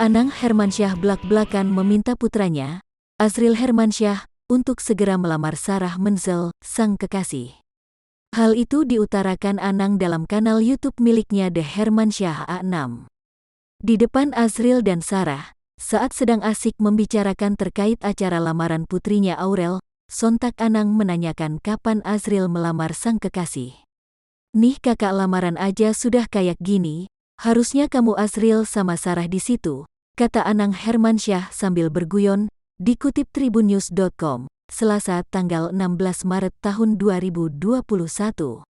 Anang Hermansyah belak-belakan meminta putranya, Azril Hermansyah, untuk segera melamar Sarah Menzel, sang kekasih. Hal itu diutarakan Anang dalam kanal YouTube miliknya The Hermansyah A6. Di depan Azril dan Sarah, saat sedang asik membicarakan terkait acara lamaran putrinya Aurel, sontak Anang menanyakan kapan Azril melamar sang kekasih. "Nih kakak lamaran aja sudah kayak gini, harusnya kamu Azril sama Sarah di situ," kata Anang Hermansyah sambil berguyon, dikutip tribunnews.com, Selasa tanggal 16 Maret tahun 2021.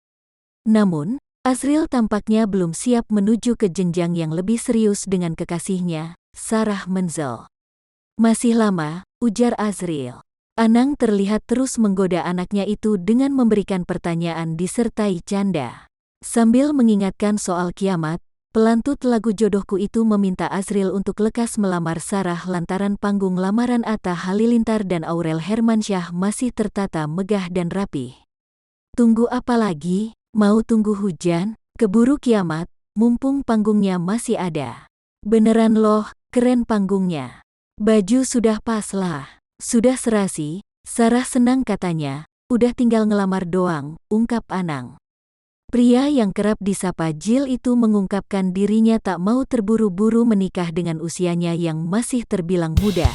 Namun, Azril tampaknya belum siap menuju ke jenjang yang lebih serius dengan kekasihnya, Sarah Menzel. "Masih lama," ujar Azril. Anang terlihat terus menggoda anaknya itu dengan memberikan pertanyaan disertai canda. Sambil mengingatkan soal kiamat, pelantut lagu Jodohku itu meminta Azril untuk lekas melamar Sarah lantaran panggung lamaran Atta Halilintar dan Aurel Hermansyah masih tertata megah dan rapih. "Tunggu apa lagi? Mau tunggu hujan? Keburu kiamat, mumpung panggungnya masih ada. Beneran loh, keren panggungnya. Baju sudah pas lah. Sudah serasi." Sarah senang katanya, "Udah tinggal ngelamar doang," ungkap Anang. Pria yang kerap disapa Jill itu mengungkapkan dirinya tak mau terburu-buru menikah dengan usianya yang masih terbilang muda.